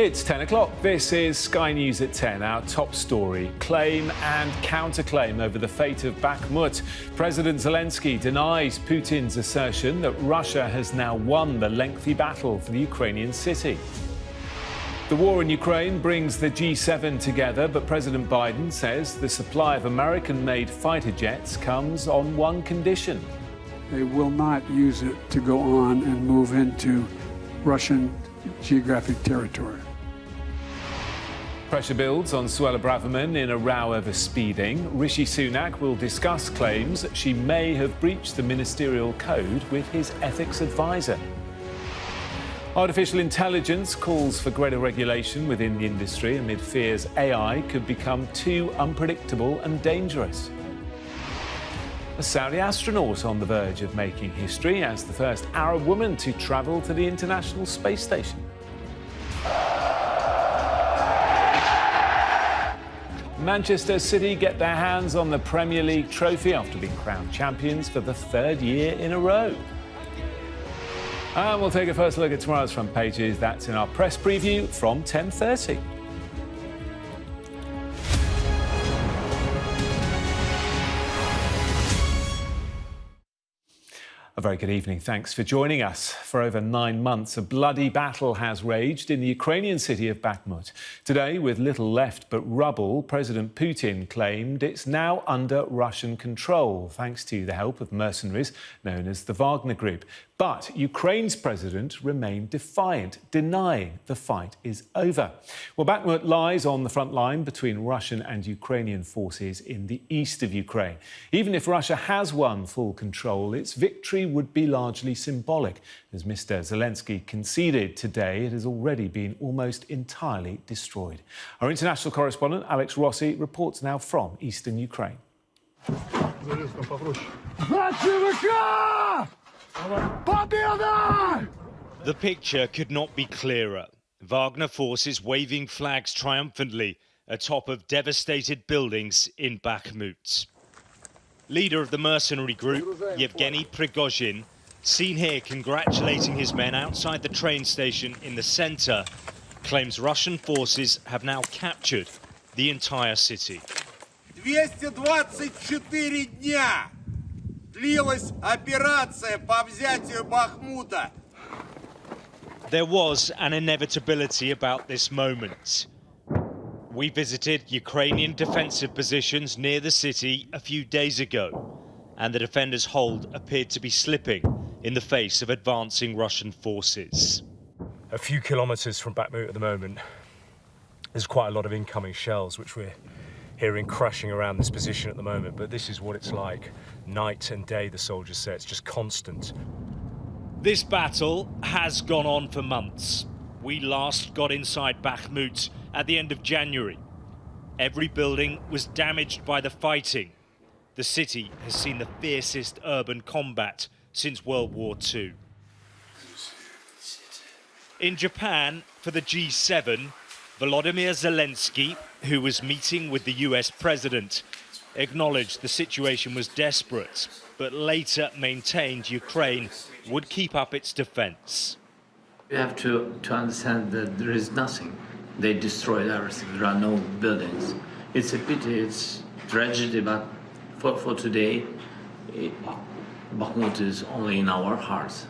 It's 10 o'clock. This is Sky News at 10. Our top story, claim and counterclaim over the fate of Bakhmut. President Zelensky denies Putin's assertion that Russia has now won the lengthy battle for the Ukrainian city. The war in Ukraine brings the G7 together, but President Biden says the supply of American-made fighter jets comes on one condition. They will not use it to go on and move into Russian geographic territory. Pressure builds on Suella Braverman in a row over speeding. Rishi Sunak will discuss claims that she may have breached the ministerial code with his ethics advisor. Artificial intelligence calls for greater regulation within the industry amid fears AI could become too unpredictable and dangerous. A Saudi astronaut on the verge of making history as the first Arab woman to travel to the International Space Station. Manchester City get their hands on the Premier League trophy after being crowned champions for the third year in a row. And we'll take a first look at tomorrow's front pages. That's in our press preview from 10:30. A very good evening. Thanks for joining us. For over 9 months, a bloody battle has raged in the Ukrainian city of Bakhmut. Today, with little left but rubble, President Putin claimed it's now under Russian control, thanks to the help of mercenaries known as the Wagner Group. But Ukraine's president remained defiant, denying the fight is over. Well, Bakhmut lies on the front line between Russian and Ukrainian forces in the east of Ukraine. Even if Russia has won full control, its victory would be largely symbolic. As Mr. Zelensky conceded today, it has already been almost entirely destroyed. Our international correspondent, Alex Rossi, reports now from eastern Ukraine. The picture could not be clearer. Wagner forces waving flags triumphantly atop of devastated buildings in Bakhmut. Leader of the mercenary group, Yevgeny Prigozhin, seen here congratulating his men outside the train station in the centre, claims Russian forces have now captured the entire city. 224 дня длилась операция по взятию Бахмута. There was an inevitability about this moment. We visited Ukrainian defensive positions near the city a few days ago, and the defenders' hold appeared to be slipping in the face of advancing Russian forces. A few kilometres from Bakhmut at the moment, there's quite a lot of incoming shells, which we're hearing crashing around this position at the moment, but this is what it's like. Night and day, the soldiers say, it's just constant. This battle has gone on for months. We last got inside Bakhmut at the end of January. Every building was damaged by the fighting. The city has seen the fiercest urban combat since World War II. In Japan, for the G7, Volodymyr Zelensky, who was meeting with the US president, acknowledged the situation was desperate, but later maintained Ukraine would keep up its defense. You have to understand that there is nothing. They destroyed everything. There are no buildings. It's a pity, it's tragedy, but for today, Bakhmut is only in our hearts.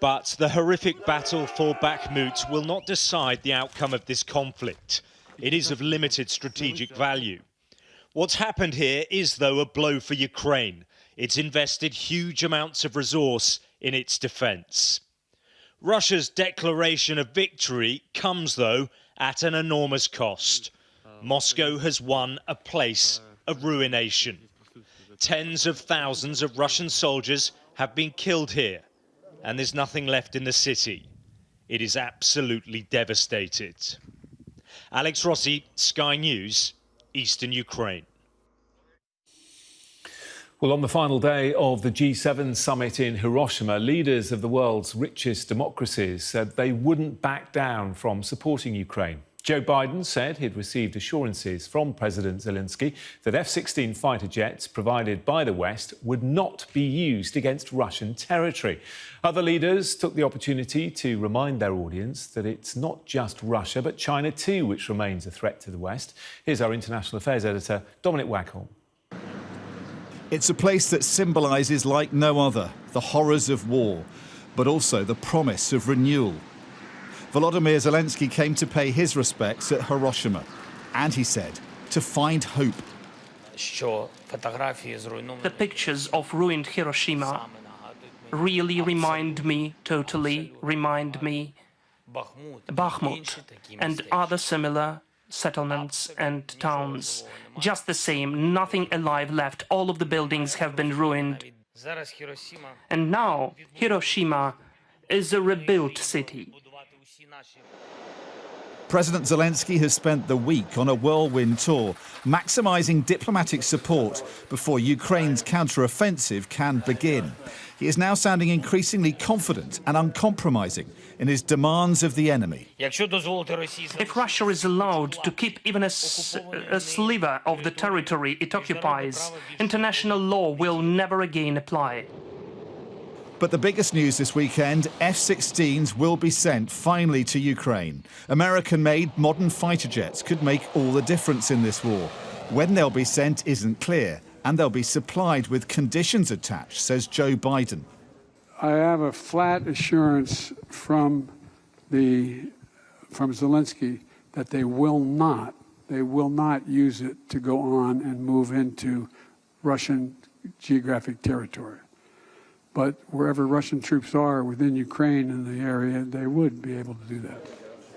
But the horrific battle for Bakhmut will not decide the outcome of this conflict. It is of limited strategic value. What's happened here is, though, a blow for Ukraine. It's invested huge amounts of resource in its defence. Russia's declaration of victory comes, though, at an enormous cost. Moscow has won a place of ruination. Tens of thousands of Russian soldiers have been killed here, and there's nothing left in the city. It is absolutely devastated. Alex Rossi, Sky News, Eastern Ukraine. Well, on the final day of the G7 summit in Hiroshima, leaders of the world's richest democracies said they wouldn't back down from supporting Ukraine. Joe Biden said he'd received assurances from President Zelensky that F-16 fighter jets provided by the West would not be used against Russian territory. Other leaders took the opportunity to remind their audience that it's not just Russia, but China too, which remains a threat to the West. Here's our international affairs editor, Dominic Waghorn. It's a place that symbolises like no other the horrors of war, but also the promise of renewal. Volodymyr Zelensky came to pay his respects at Hiroshima, and he said, to find hope. The pictures of ruined Hiroshima really remind me Bakhmut and other similar settlements and towns. Just the same, nothing alive left. All of the buildings have been ruined. And now Hiroshima is a rebuilt city. President Zelensky has spent the week on a whirlwind tour, maximising diplomatic support before Ukraine's counter-offensive can begin. He is now sounding increasingly confident and uncompromising in his demands of the enemy. If Russia is allowed to keep even a sliver of the territory it occupies, international law will never again apply. But the biggest news this weekend, F-16s will be sent finally to Ukraine. American-made modern fighter jets could make all the difference in this war. When they'll be sent isn't clear, and they'll be supplied with conditions attached, says Joe Biden. I have a flat assurance from Zelensky that they will not use it to go on and move into Russian geographic territory. But wherever Russian troops are within Ukraine in the area, they would be able to do that.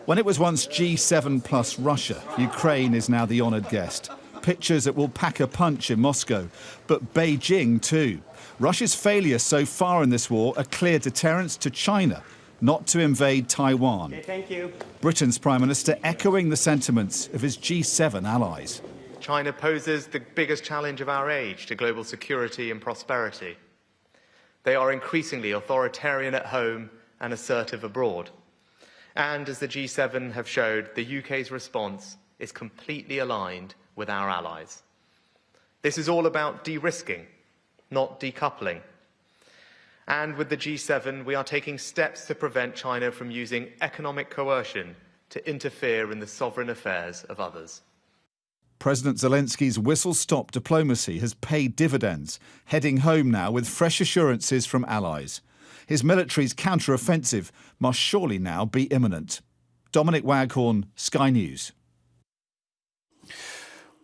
When it was once G7 plus Russia, Ukraine is now the honoured guest. Pictures that will pack a punch in Moscow, but Beijing too. Russia's failure so far in this war, a clear deterrence to China not to invade Taiwan. Okay, thank you. Britain's Prime Minister echoing the sentiments of his G7 allies. China poses the biggest challenge of our age to global security and prosperity. They are increasingly authoritarian at home and assertive abroad. And as the G7 have showed, the UK's response is completely aligned with our allies. This is all about de-risking, not decoupling. And with the G7, we are taking steps to prevent China from using economic coercion to interfere in the sovereign affairs of others. President Zelensky's whistle-stop diplomacy has paid dividends, heading home now with fresh assurances from allies. His military's counter-offensive must surely now be imminent. Dominic Waghorn, Sky News.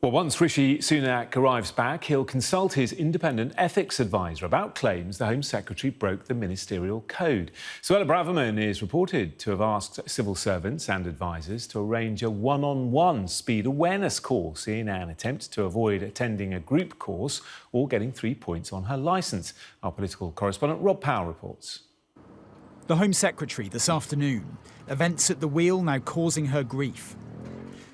Well, once Rishi Sunak arrives back, he'll consult his independent ethics advisor about claims the Home Secretary broke the ministerial code. Suella Braverman is reported to have asked civil servants and advisors to arrange a one-on-one speed awareness course in an attempt to avoid attending a group course or getting 3 points on her licence. Our political correspondent Rob Powell reports. The Home Secretary this afternoon. Events at the wheel now causing her grief.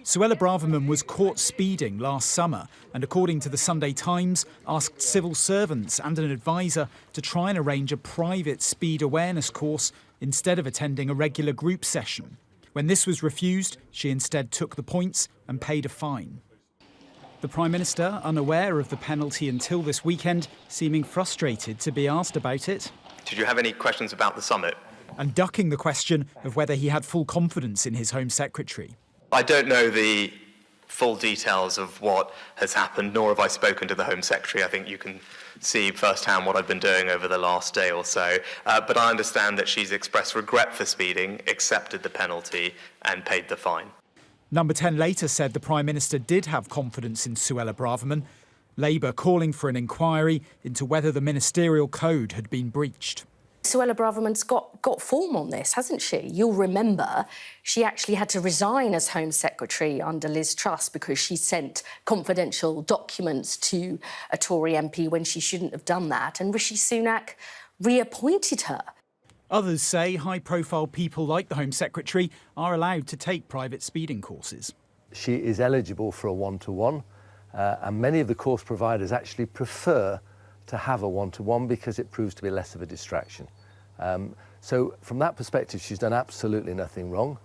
Suella Braverman was caught speeding last summer and, according to the Sunday Times, asked civil servants and an advisor to try and arrange a private speed awareness course instead of attending a regular group session. When this was refused, she instead took the points and paid a fine. The Prime Minister, unaware of the penalty until this weekend, seeming frustrated to be asked about it. Did you have any questions about the summit? And ducking the question of whether he had full confidence in his Home Secretary. I don't know the full details of what has happened, nor have I spoken to the Home Secretary. I think you can see firsthand what I've been doing over the last day or so. But I understand that she's expressed regret for speeding, accepted the penalty and paid the fine. Number 10 later said the Prime Minister did have confidence in Suella Braverman. Labour calling for an inquiry into whether the ministerial code had been breached. Suella Braverman's got form on this, hasn't she? You'll remember she actually had to resign as Home Secretary under Liz Truss because she sent confidential documents to a Tory MP when she shouldn't have done that, and Rishi Sunak reappointed her. Others say high-profile people like the Home Secretary are allowed to take private speeding courses. She is eligible for a one-to-one, and many of the course providers actually prefer to have a one-to-one because it proves to be less of a distraction. So from that perspective, she's done absolutely nothing wrong.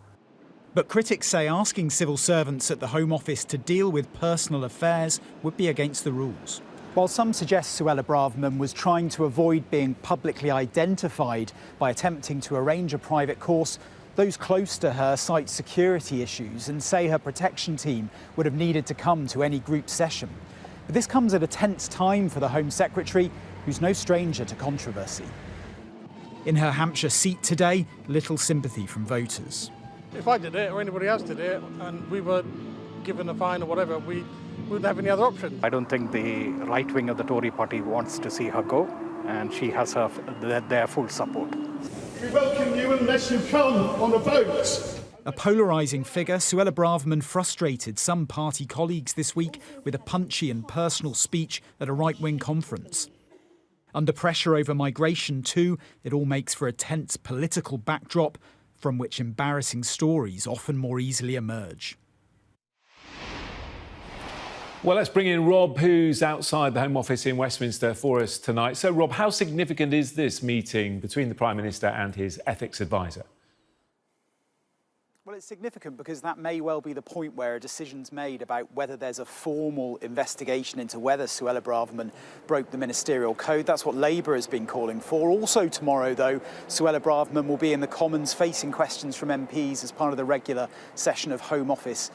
But critics say asking civil servants at the Home Office to deal with personal affairs would be against the rules. While some suggest Suella Braverman was trying to avoid being publicly identified by attempting to arrange a private course, those close to her cite security issues and say her protection team would have needed to come to any group session. But this comes at a tense time for the Home Secretary, who's no stranger to controversy. In her Hampshire seat today, little sympathy from voters. If I did it or anybody else did it and we were given a fine or whatever, we wouldn't have any other option. I don't think the right wing of the Tory party wants to see her go, and she has their full support. We welcome you unless you come on a vote. A polarising figure, Suella Braverman frustrated some party colleagues this week with a punchy and personal speech at a right-wing conference. Under pressure over migration too, it all makes for a tense political backdrop from which embarrassing stories often more easily emerge. Well, let's bring in Rob, who's outside the Home Office in Westminster for us tonight. So, Rob, how significant is this meeting between the Prime Minister and his ethics advisor? Well, it's significant because that may well be the point where a decision's made about whether there's a formal investigation into whether Suella Braverman broke the ministerial code. That's what Labour has been calling for. Also tomorrow, though, Suella Braverman will be in the Commons facing questions from MPs as part of the regular session of Home Office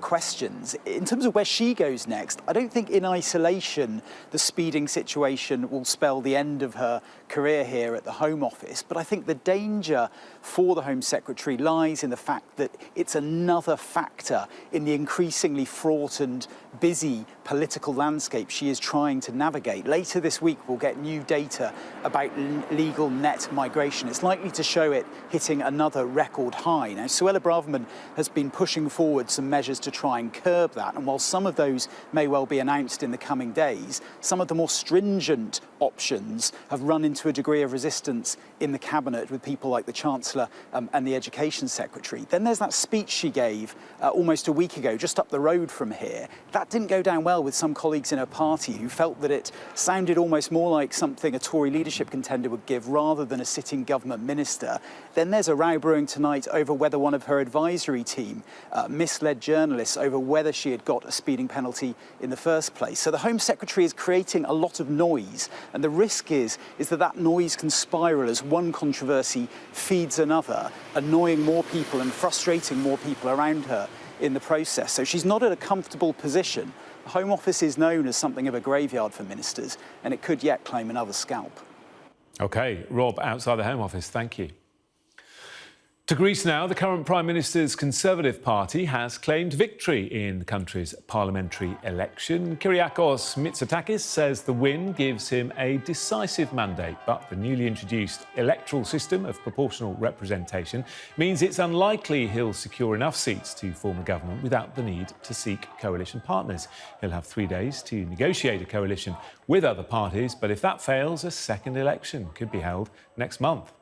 questions. In terms of where she goes next, I don't think in isolation the speeding situation will spell the end of her career here at the Home Office, but I think the danger for the Home Secretary lies in the fact that it's another factor in the increasingly fraught and busy political landscape she is trying to navigate. Later this week we'll get new data about legal net migration. It's likely to show it hitting another record high. Now, Suella Braverman has been pushing forward some measures to try and curb that, and while some of those may well be announced in the coming days, some of the more stringent options have run into a degree of resistance in the Cabinet with people like the Chancellor and the Education Secretary. Then there's that speech she gave almost a week ago, just up the road from here. That didn't go down well with some colleagues in her party who felt that it sounded almost more like something a Tory leadership contender would give rather than a sitting government minister. Then there's a row brewing tonight over whether one of her advisory team misled journalists over whether she had got a speeding penalty in the first place. So the Home Secretary is creating a lot of noise, and the risk is that that noise can spiral as one controversy feeds another, annoying more people and frustrating more people around her in the process. So she's not at a comfortable position. The Home Office is known as something of a graveyard for ministers, and it could yet claim another scalp. OK, Rob, outside the Home Office, thank you. To Greece now, the current Prime Minister's Conservative Party has claimed victory in the country's parliamentary election. Kyriakos Mitsotakis says the win gives him a decisive mandate, but the newly introduced electoral system of proportional representation means it's unlikely he'll secure enough seats to form a government without the need to seek coalition partners. He'll have 3 days to negotiate a coalition with other parties, but if that fails, a second election could be held next month.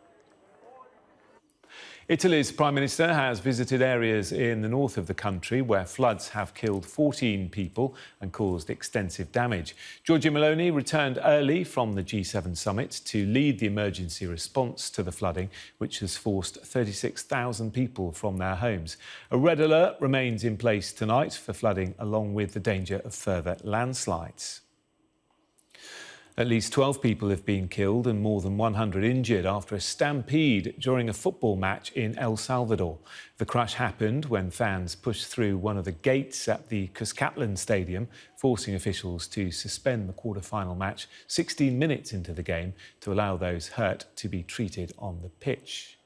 Italy's Prime Minister has visited areas in the north of the country where floods have killed 14 people and caused extensive damage. Giorgia Meloni returned early from the G7 summit to lead the emergency response to the flooding, which has forced 36,000 people from their homes. A red alert remains in place tonight for flooding, along with the danger of further landslides. At least 12 people have been killed and more than 100 injured after a stampede during a football match in El Salvador. The crash happened when fans pushed through one of the gates at the Cuscatlán Stadium, forcing officials to suspend the quarter-final match 16 minutes into the game to allow those hurt to be treated on the pitch.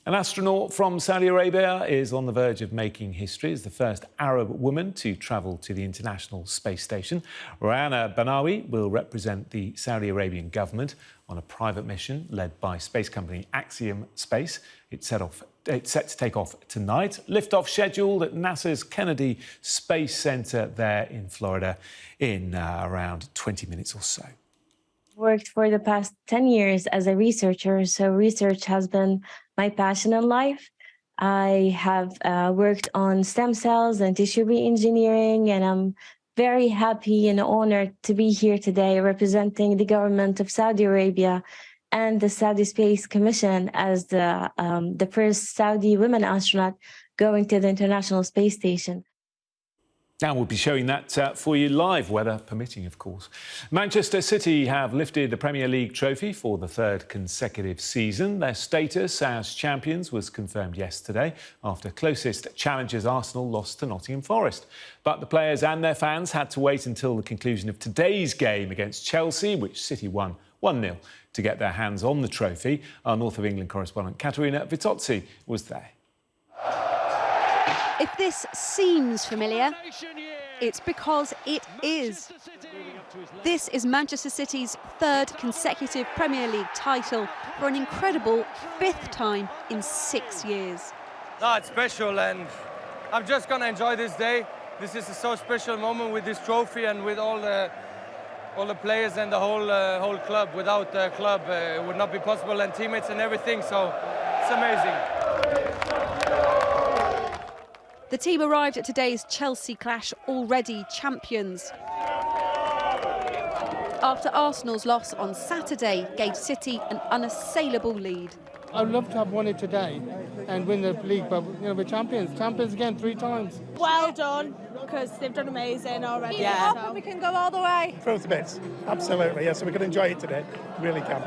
An astronaut from Saudi Arabia is on the verge of making history as the first Arab woman to travel to the International Space Station. Rayana Banawi will represent the Saudi Arabian government on a private mission led by space company Axiom Space. It's set to take off tonight. Liftoff scheduled at NASA's Kennedy Space Center there in Florida in around 20 minutes or so. Worked for the past 10 years as a researcher, so research has been my passion in life. I have worked on stem cells and tissue re-engineering, and I'm very happy and honored to be here today representing the government of Saudi Arabia and the Saudi Space Commission as the first Saudi women astronaut going to the International Space Station. Now we'll be showing that for you live, weather permitting, of course. Manchester City have lifted the Premier League trophy for the third consecutive season. Their status as champions was confirmed yesterday after closest challengers Arsenal lost to Nottingham Forest. But the players and their fans had to wait until the conclusion of today's game against Chelsea, which City won 1-0, to get their hands on the trophy. Our North of England correspondent Caterina Vitozzi was there. If this seems familiar, it's because it is. This is Manchester City's third consecutive Premier League title for an incredible fifth time in 6 years. No, it's special, and I'm just going to enjoy this day. This is a so special moment with this trophy and with all the players and the whole club. Without the club, it would not be possible, and teammates and everything, so it's amazing. The team arrived at today's Chelsea clash already champions. After Arsenal's loss on Saturday gave City an unassailable lead. I'd love to have won it today and win the league, but we're champions. Champions again 3 times. Well done, because they've done amazing already. Yeah. So we can go all the way. Throw the bits. Absolutely, yeah. So we can enjoy it today. Really can.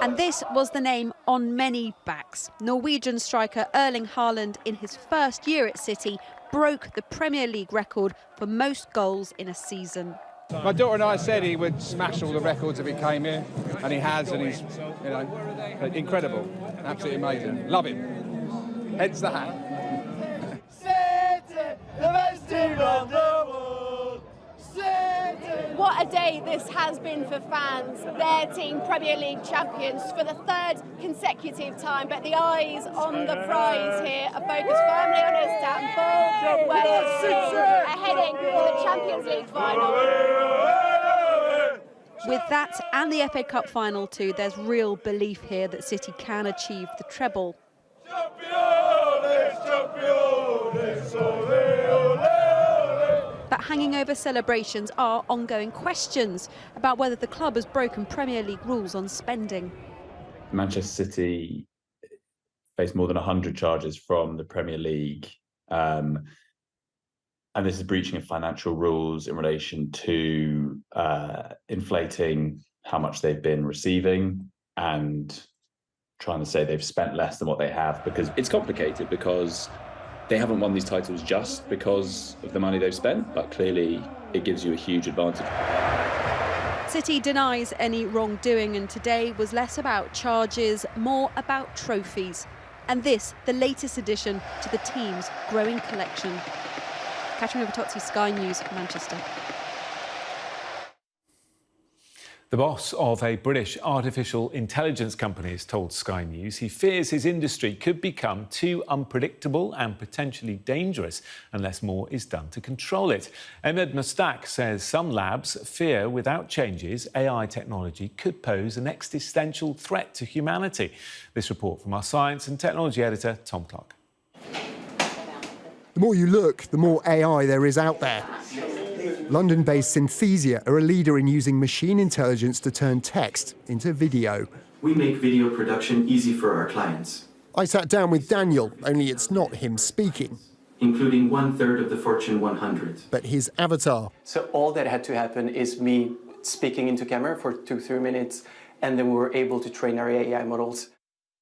And this was the name on many backs. Norwegian striker Erling Haaland, in his first year at City, broke the Premier League record for most goals in a season. My daughter and I said he would smash all the records if he came here, and he has, and he's, incredible, absolutely amazing. Love him. Hence the hat. City, the best team of the world. City. What a day this has been for fans. Their team Premier League champions for the third consecutive time, but the eyes on the prize here are focused firmly on Istanbul, where the team are heading for the Champions League final. With that and the FA Cup final too, there's real belief here that City can achieve the treble. But hanging over celebrations are ongoing questions about whether the club has broken Premier League rules on spending. Manchester City faced more than 100 charges from the Premier League. And this is breaching of financial rules in relation to inflating how much they've been receiving and trying to say they've spent less than what they have, because it's complicated, because they haven't won these titles just because of the money they've spent, but clearly it gives you a huge advantage. City denies any wrongdoing, and today was less about charges, more about trophies. And this, the latest addition to the team's growing collection. Caterina Vitozzi, Sky News, Manchester. The boss of a British artificial intelligence company has told Sky News he fears his industry could become too unpredictable and potentially dangerous unless more is done to control it. Ahmed Mustak says some labs fear without changes, AI technology could pose an existential threat to humanity. This report from our science and technology editor, Tom Clark. The more you look, the more AI there is out there. London-based Synthesia are a leader in using machine intelligence to turn text into video. We make video production easy for our clients. I sat down with Daniel, only it's not him speaking. Including 1/3 of the Fortune 100. But his avatar. So all that had to happen is me speaking into camera for 2-3 minutes, and then we were able to train our AI models.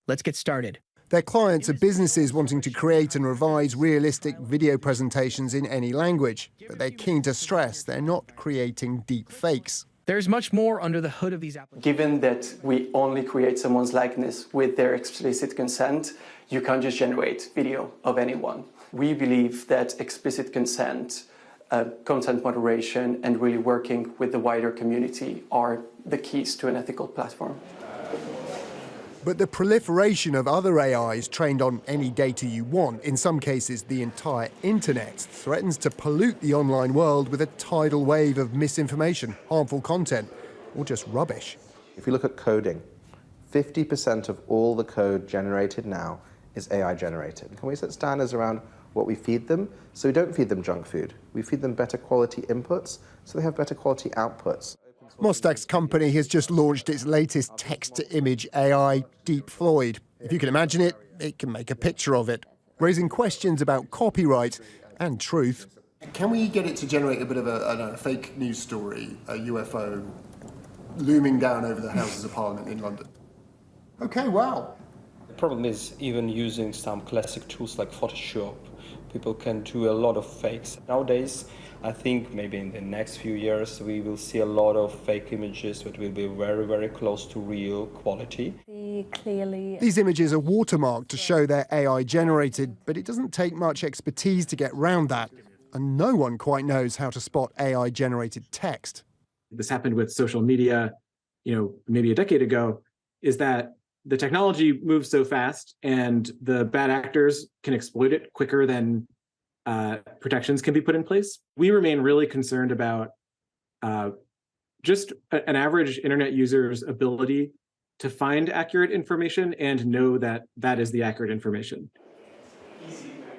Let's get started. Their clients are businesses wanting to create and revise realistic video presentations in any language, but they're keen to stress they're not creating deep fakes. There's much more under the hood of these applications. Given that we only create someone's likeness with their explicit consent, you can't just generate video of anyone. We believe that explicit consent, content moderation, and really working with the wider community are the keys to an ethical platform. But the proliferation of other AIs trained on any data you want, in some cases the entire internet, threatens to pollute the online world with a tidal wave of misinformation, harmful content, or just rubbish. If you look at coding, 50% of all the code generated now is AI generated. Can we set standards around what we feed them? So we don't feed them junk food. We feed them better quality inputs, so they have better quality outputs. Mostak's company has just launched its latest text-to-image AI, Deep Floyd. If you can imagine it, it can make a picture of it, raising questions about copyright and truth. Can we get it to generate a bit of a fake news story, a UFO looming down over the Houses of Parliament in London? Okay, wow. The problem is even using some classic tools like Photoshop, people can do a lot of fakes. Nowadays, I think maybe in the next few years we will see a lot of fake images that will be very, very close to real quality. These images are watermarked to show they're AI generated, but it doesn't take much expertise to get round that. And no one quite knows how to spot AI generated text. This happened with social media, maybe a decade ago, is that the technology moves so fast and the bad actors can exploit it quicker than protections can be put in place. We remain really concerned about just an average internet user's ability to find accurate information and know that that is the accurate information.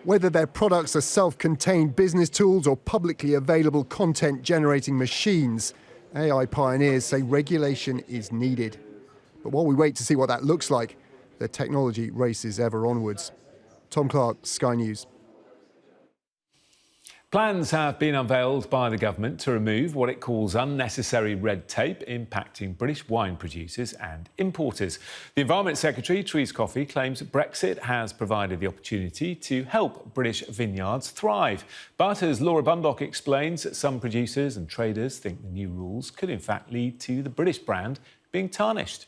Whether their products are self-contained business tools or publicly available content-generating machines, AI pioneers say regulation is needed. But while we wait to see what that looks like, the technology races ever onwards. Tom Clark, Sky News. Plans have been unveiled by the government to remove what it calls unnecessary red tape impacting British wine producers and importers. The Environment Secretary, Therese Coffey, claims Brexit has provided the opportunity to help British vineyards thrive. But as Laura Bundock explains, some producers and traders think the new rules could in fact lead to the British brand being tarnished.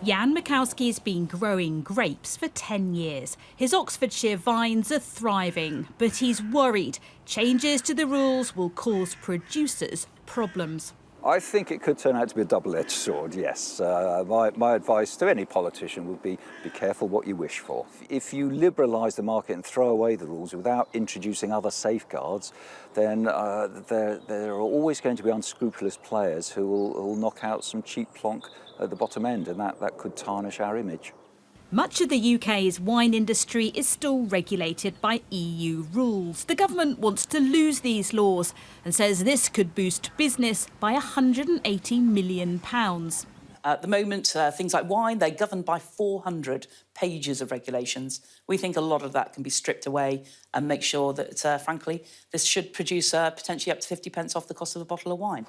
Jan Mikowski's been growing grapes for 10 years. His Oxfordshire vines are thriving, but he's worried changes to the rules will cause producers problems. I think it could turn out to be a double-edged sword, yes. My advice to any politician would be careful what you wish for. If you liberalise the market and throw away the rules without introducing other safeguards, then there are always going to be unscrupulous players who will knock out some cheap plonk at the bottom end, and that could tarnish our image. Much of the UK's wine industry is still regulated by EU rules. The government wants to lose these laws and says this could boost business by £180 million. At the moment, things like wine, they're governed by 400 pages of regulations. We think a lot of that can be stripped away and make sure that, frankly, this should produce potentially up to 50p off the cost of a bottle of wine.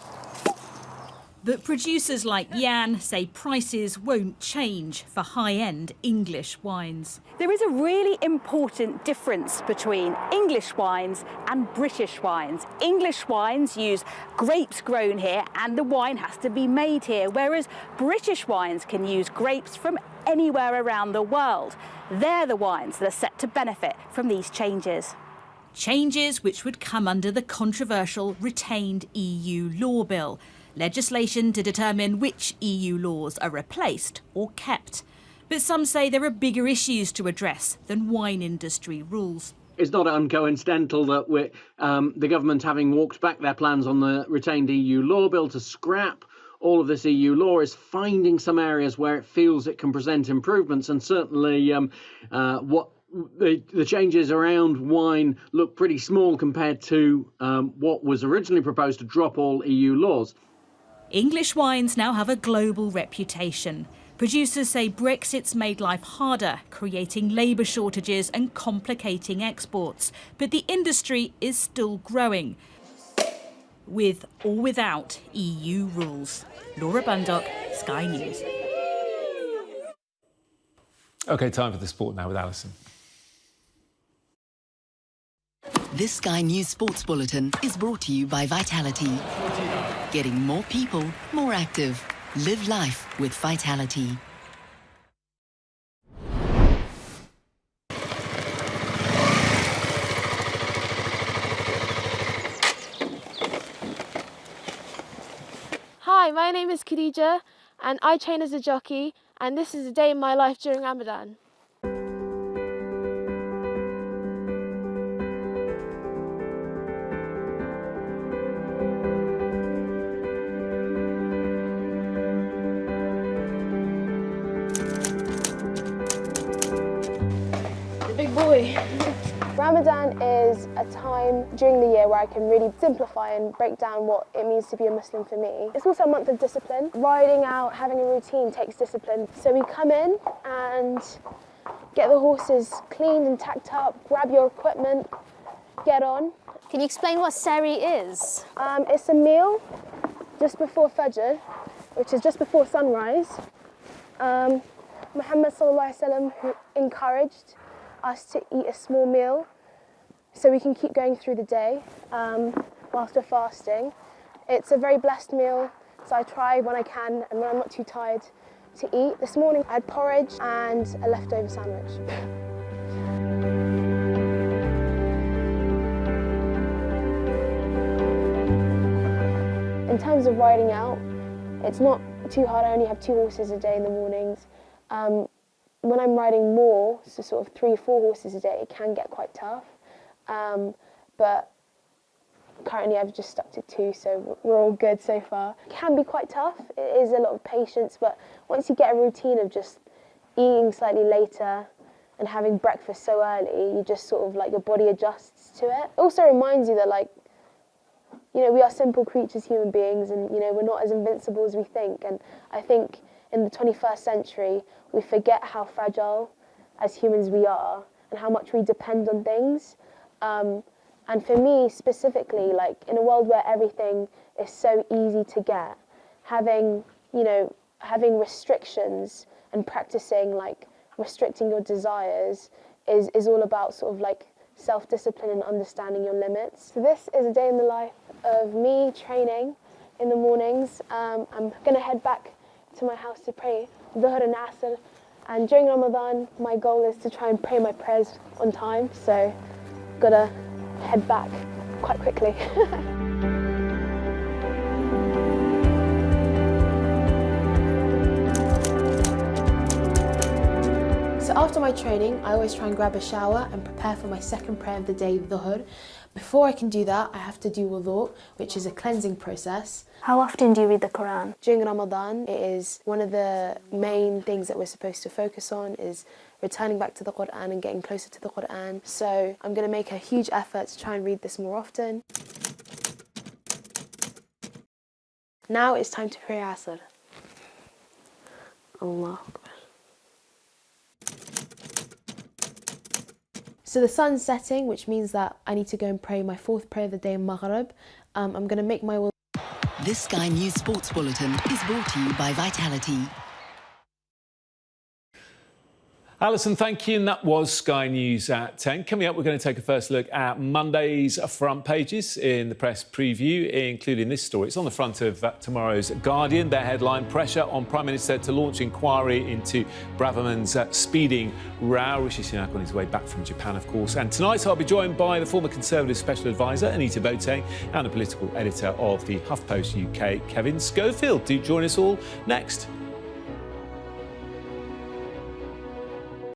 But producers like Jan say prices won't change for high-end English wines. There is a really important difference between English wines and British wines. English wines use grapes grown here and the wine has to be made here, whereas British wines can use grapes from anywhere around the world. They're the wines that are set to benefit from these changes. Changes which would come under the controversial retained EU law bill. Legislation to determine which EU laws are replaced or kept. But some say there are bigger issues to address than wine industry rules. It's not uncoincidental that the government, having walked back their plans on the retained EU law bill to scrap all of this EU law, is finding some areas where it feels it can present improvements, and certainly the changes around wine look pretty small compared to what was originally proposed to drop all EU laws. English wines now have a global reputation. Producers say Brexit's made life harder, creating labour shortages and complicating exports. But the industry is still growing, with or without EU rules. Laura Bundock, Sky News. OK, time for the sport now with Alison. This Sky News Sports Bulletin is brought to you by Vitality. Getting more people more active. Live life with Vitality. Hi, my name is Khadija and I train as a jockey, and this is a day in my life during Ramadan. Big boy. Ramadan is is a time during the year where I can really simplify and break down what it means to be a Muslim for me. It's also a month of discipline. Riding out, having a routine takes discipline. So we come in and get the horses cleaned and tacked up, grab your equipment, get on. Can you explain what seri is? It's a meal just before Fajr, which is just before sunrise. Muhammad sallallahu alaihi wasallam, who encouraged us to eat a small meal so we can keep going through the day whilst we're fasting. It's a very blessed meal, so I try when I can and when I'm not too tired to eat. This morning I had porridge and a leftover sandwich. In terms of riding out, it's not too hard. I only have 2 horses a day in the mornings. When I'm riding more, so sort of 3 or 4 horses a day, it can get quite tough. But currently I've just stuck to 2, so we're all good so far. It can be quite tough. It is a lot of patience, but once you get a routine of just eating slightly later and having breakfast so early, you just sort of like your body adjusts to it. It also reminds you that, like, you know, we are simple creatures, human beings, and, you know, we're not as invincible as we think. And I think in the 21st century, we forget how fragile as humans we are and how much we depend on things. And for me specifically, like, in a world where everything is so easy to get, having restrictions and practicing, like, restricting your desires is all about sort of like self-discipline and understanding your limits. So this is a day in the life of me training in the mornings. I'm going to head back to my house to pray Dhuhr and Asr, and during Ramadan my goal is to try and pray my prayers on time, so gotta head back quite quickly. So after my training, I always try and grab a shower and prepare for my second prayer of the day, Dhuhr. Before I can do that, I have to do wudu, which is a cleansing process. How often do you read the Quran? During Ramadan, it is one of the main things that we're supposed to focus on, is returning back to the Quran and getting closer to the Quran. So I'm going to make a huge effort to try and read this more often. Now it's time to pray Asr. Allah Akbar. So the sun's setting, which means that I need to go and pray my 4th prayer of the day, Maghrib. I'm going to make my wudu. This Sky News Sports Bulletin is brought to you by Vitality. Alison, thank you. And that was Sky News at 10. Coming up, we're going to take a first look at Monday's front pages in the press preview, including this story. It's on the front of tomorrow's Guardian. Their headline, pressure on Prime Minister to launch inquiry into Braverman's speeding row. Rishi Sunak on his way back from Japan, of course. And tonight, I'll be joined by the former Conservative Special Advisor, Anita Boateng, and the political editor of the HuffPost UK, Kevin Schofield. Do join us all next.